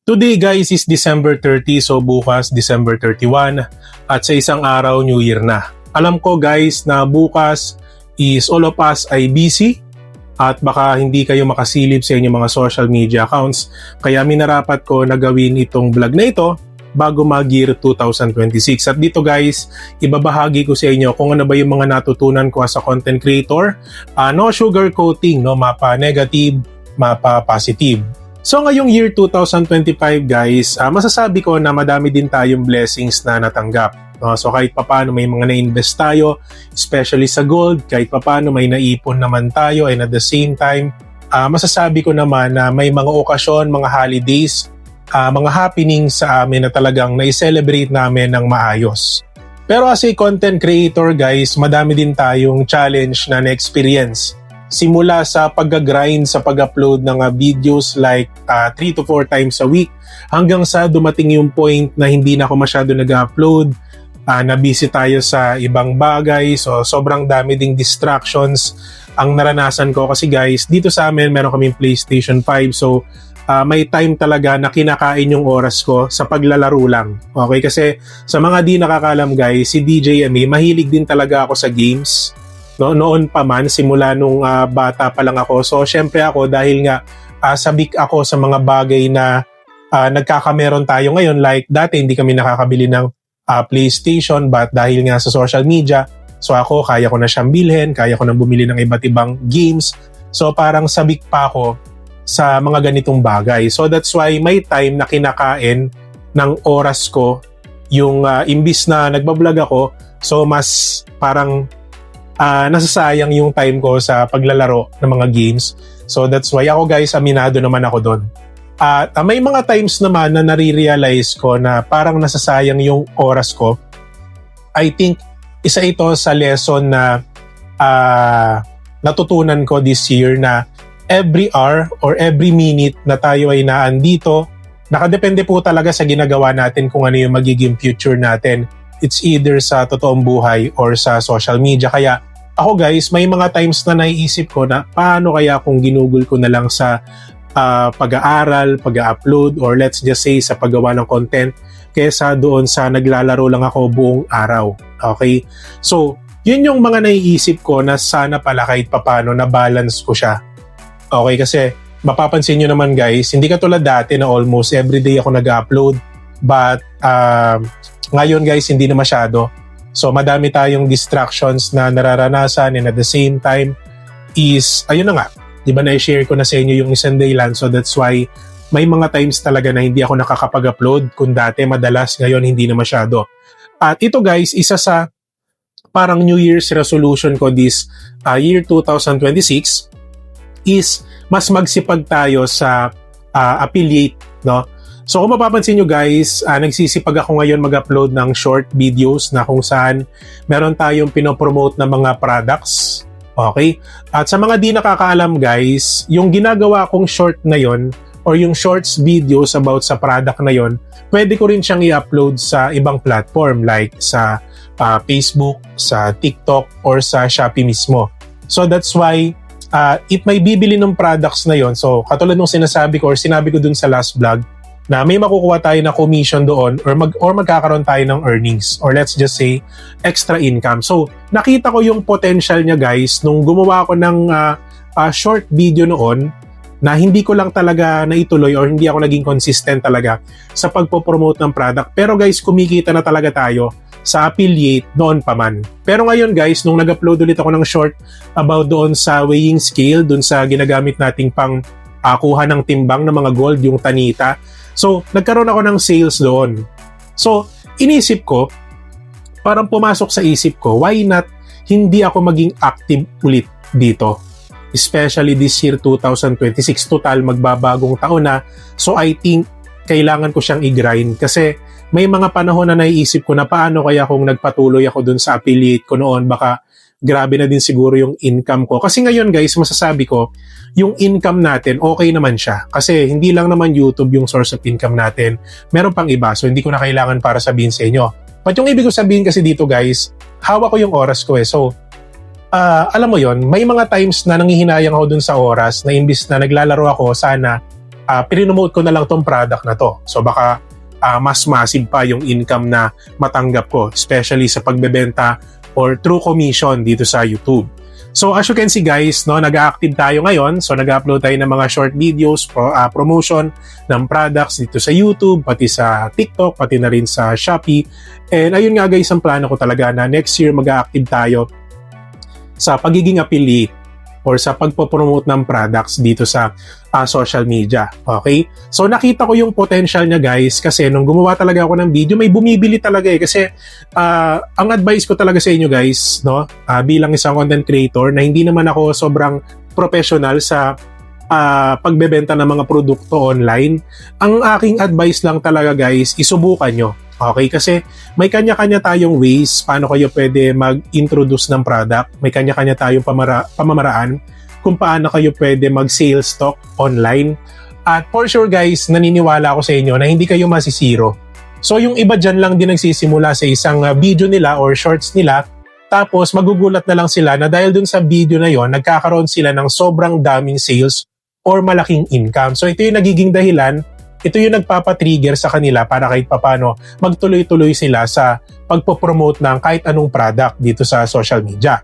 Today guys is December 30, so bukas December 31 at sa isang araw New Year na. Alam ko guys na bukas is all of us ay busy at baka hindi kayo makasilip sa inyong mga social media accounts, kaya minarapat ko na gawin itong vlog na ito bago mag-year 2026. At dito guys, ibabahagi ko sa inyo kung ano ba yung mga natutunan ko as a content creator. No sugar coating, no, mapa negative, mapa positive. So ngayong year 2025 guys, masasabi ko na madami din tayong blessings na natanggap. So kahit papaano may mga na-invest tayo, especially sa gold, kahit papaano may naipon naman tayo, and at the same time, masasabi ko naman na may mga okasyon, mga holidays, mga happenings sa amin na talagang na-celebrate namin ng maayos. Pero as a content creator guys, madami din tayong challenge na na-experience. Simula sa pag-grind sa pag-upload ng videos like 3 to 4 times a week hanggang sa dumating yung point na hindi na ako masyado nag-upload, na busy tayo sa ibang bagay, so sobrang dami ding distractions ang naranasan ko kasi guys, dito sa amin meron kaming PlayStation 5, so may time talaga na kinakain yung oras ko sa paglalaro lang. Okay, kasi sa mga di nakakalam guys, si DJ MA, mahilig din talaga ako sa games. No, noon pa man, simula nung bata pa lang ako. So, syempre ako, dahil nga sabik ako sa mga bagay na nagkakameron tayo ngayon. Like, dati hindi kami nakakabili ng PlayStation, but dahil nga sa social media, so ako, kaya ko na siyang bilhin, kaya ko na bumili ng iba't ibang games. So, parang sabik pa ako sa mga ganitong bagay. So, that's why may time na kinakain ng oras ko yung imbis na nagbablog ako, so mas parang nasasayang yung time ko sa paglalaro ng mga games. So that's why ako guys, aminado naman ako doon. At may mga times naman na nare-realize ko na parang nasasayang yung oras ko. I think isa ito sa lesson na natutunan ko this year, na every hour or every minute na tayo ay naandito, nakadepende po talaga sa ginagawa natin kung ano yung magiging future natin. It's either sa totoong buhay or sa social media. Kaya ako guys, may mga times na naiisip ko na paano kaya kung ginugol ko na lang sa pag-aaral, pag-upload, or let's just say sa paggawa ng content, kaysa doon sa naglalaro lang ako buong araw. Okay? So, yun yung mga naiisip ko na sana pala kahit papano na balance ko siya. Okay? Kasi mapapansin nyo naman guys, hindi katulad dati na almost everyday ako nag-upload, but ngayon guys, hindi na masyado. So madami tayong distractions na nararanasan, and at the same time is, ayun na nga, di ba na-share ko na sa inyo yung isang dahilan. So that's why may mga times talaga na hindi ako nakakapag-upload. Kung dati madalas, ngayon hindi na masyado. At ito guys, isa sa parang New Year's resolution ko this year 2026 is mas magsipag tayo sa affiliate, no? So kung mapapansin nyo guys, nagsisipag ako ngayon mag-upload ng short videos na kung saan meron tayong pinopromote na mga products. Okay? At sa mga di nakakaalam guys, yung ginagawa kong short na yon or yung shorts videos about sa product na yon, pwede ko rin siyang i-upload sa ibang platform like sa Facebook, sa TikTok, or sa Shopee mismo. So that's why if may bibili ng products na yon, so katulad nung sinasabi ko or sinabi ko dun sa last vlog, na may makukuha tayo na commission doon or magkakaroon tayo ng earnings, or let's just say extra income. So nakita ko yung potential niya guys nung gumawa ako ng short video noon na hindi ko lang talaga naituloy or hindi ako naging consistent talaga sa pagpopromote ng product. Pero guys, kumikita na talaga tayo sa affiliate noon pa man. Pero ngayon guys, nung nag-upload ulit ako ng short about doon sa weighing scale, doon sa ginagamit nating pang kuha ng timbang ng mga gold, yung Tanita. So, nagkaroon ako ng sales doon. So, inisip ko, parang pumasok sa isip ko, why not hindi ako maging active ulit dito? Especially this year 2026, total magbabagong taon na. So, I think kailangan ko siyang i-grind kasi may mga panahon na naiisip ko na paano kaya kung nagpatuloy ako dun sa affiliate ko noon, baka grabe na din siguro yung income ko. Kasi ngayon guys, masasabi ko, yung income natin, okay naman siya. Kasi hindi lang naman YouTube yung source of income natin. Meron pang iba, so hindi ko na kailangan para sabihin sa inyo. But yung ibig ko sabihin kasi dito guys, hawak ko yung oras ko eh. So, alam mo yon, may mga times na nangihinayang ako dun sa oras na imbis na naglalaro ako, sana pinomote ko na lang tong product na to. So baka mas massive pa yung income na matanggap ko, especially sa pagbebenta or through commission dito sa YouTube. So as you can see guys, no, nag-active tayo ngayon. So nag-upload tayo ng mga short videos, promotion ng products dito sa YouTube, pati sa TikTok, pati na rin sa Shopee. And ayun nga guys, ang plano ko talaga na next year mag-active tayo sa pagiging affiliate or sa pagpo-promote ng products dito sa social media. Okay? So nakita ko yung potential niya guys kasi nung gumawa talaga ako ng video, may bumibili talaga kasi ang advice ko talaga sa inyo guys, no, bilang isang content creator na hindi naman ako sobrang professional sa pagbebenta ng mga produkto online, ang aking advice lang talaga guys, isubukan nyo. Okay, kasi may kanya-kanya tayong ways paano kayo pwede mag-introduce ng product. May kanya-kanya tayong pamamaraan kung paano kayo pwede mag-sales talk online. At for sure guys, naniniwala ako sa inyo na hindi kayo masisiro. So yung iba dyan lang din nagsisimula sa isang video nila or shorts nila, tapos magugulat na lang sila na dahil dun sa video na yon nagkakaroon sila ng sobrang daming sales or malaking income. So ito yung nagiging dahilan, ito yung nagpapatrigger sa kanila para kahit papano magtuloy-tuloy sila sa pagpopromote ng kahit anong product dito sa social media.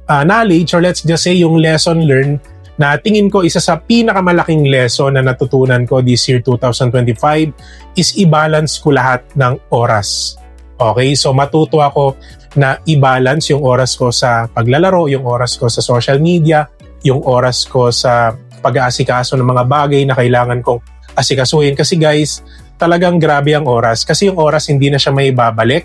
Knowledge, or let's just say yung lesson learned, na tingin ko isa sa pinakamalaking lesson na natutunan ko this year 2025 is i-balance ko lahat ng oras. Okay, so matuto ako na i-balance yung oras ko sa paglalaro, yung oras ko sa social media, yung oras ko sa pag-aasikaso ng mga bagay na kailangan kong asikasuhin. Kasi guys, talagang grabe ang oras. Kasi yung oras hindi na siya may babalik.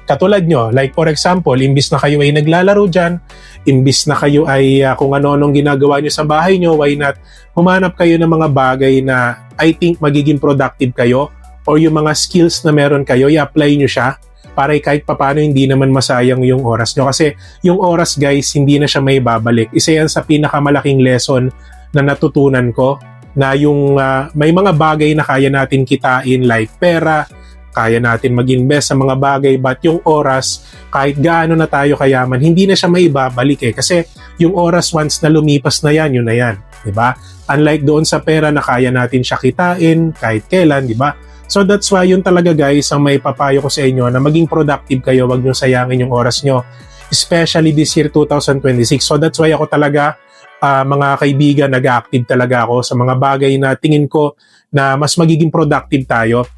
Katulad nyo, like for example, imbis na kayo ay naglalaro dyan, imbis na kayo ay kung ano-anong ginagawa nyo sa bahay nyo, why not humanap kayo ng mga bagay na I think magiging productive kayo, or yung mga skills na meron kayo, i-apply nyo siya para kahit papano hindi naman masayang yung oras nyo. Kasi yung oras guys, hindi na siya may babalik. Isa yan sa pinakamalaking lesson na natutunan ko, na yung may mga bagay na kaya natin kitain like pera, kaya natin mag-invest sa mga bagay, but yung oras, kahit gaano na tayo kayaman, hindi na siya maibabalik kasi yung oras once na lumipas na yan, yun na yan, di ba? Unlike doon sa pera na kaya natin siya kitain kahit kailan, di ba? So that's why yun talaga guys, ang may papayo ko sa inyo na maging productive kayo, wag nyo sayangin yung oras nyo, especially this year 2026. So that's why ako talaga, mga kaibigan, nag-active talaga ako sa mga bagay na tingin ko na mas magiging productive tayo.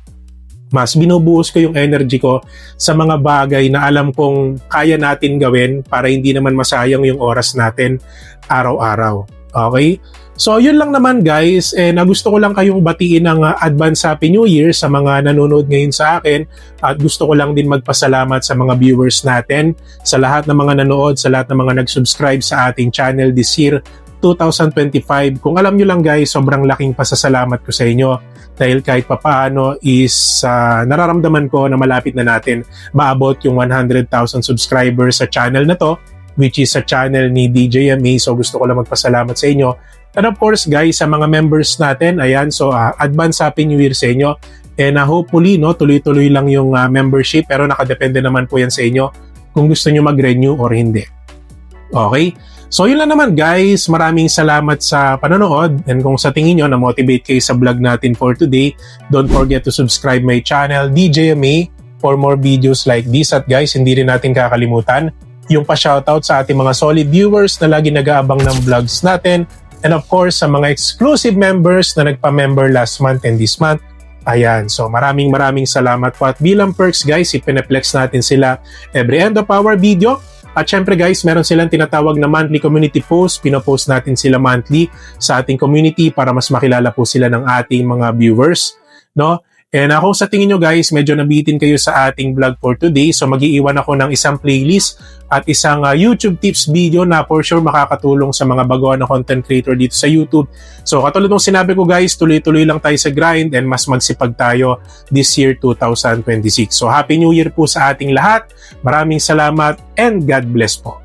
Mas binubuhos ko yung energy ko sa mga bagay na alam kong kaya natin gawin para hindi naman masayang yung oras natin araw-araw. Okay? So yun lang naman guys, na gusto ko lang kayong batiin ng advance Happy New Year sa mga nanonood ngayon sa akin, at gusto ko lang din magpasalamat sa mga viewers natin, sa lahat ng mga nanood, sa lahat ng mga nag-subscribe sa ating channel this year 2025. Kung alam nyo lang guys, sobrang laking pasasalamat ko sa inyo dahil kahit papaano is nararamdaman ko na malapit na natin maabot yung 100,000 subscribers sa channel na to, which is sa channel ni DJ MA. So gusto ko lang magpasalamat sa inyo. And of course guys, sa mga members natin, ayan, so advance Happy New Year sa inyo. And hopefully, no, tuloy-tuloy lang yung membership, pero nakadepende naman po yan sa inyo kung gusto nyo mag-renew or hindi. Okay? So yun lang naman guys, maraming salamat sa panonood, and kung sa tingin nyo na-motivate kayo sa vlog natin for today, don't forget to subscribe my channel, DJ MA, for more videos like this. At guys, hindi rin natin kakalimutan yung pa-shoutout sa ating mga solid viewers na lagi nag-aabang ng vlogs natin, and of course sa mga exclusive members na nagpa-member last month and this month. Ayan, so maraming salamat po, at bilang perks guys, ipineplex natin sila every end of our video. At syempre guys, meron silang tinatawag na monthly community post. Pinopost natin sila monthly sa ating community para mas makilala po sila ng ating mga viewers, no? And kung sa tingin nyo guys, medyo nabitin kayo sa ating vlog for today, so mag-iiwan ako ng isang playlist at isang YouTube tips video na for sure makakatulong sa mga baguhan na content creator dito sa YouTube. So katulad ng sinabi ko guys, tuloy-tuloy lang tayo sa grind and mas magsipag tayo this year 2026. So Happy New Year po sa ating lahat. Maraming salamat and God bless po.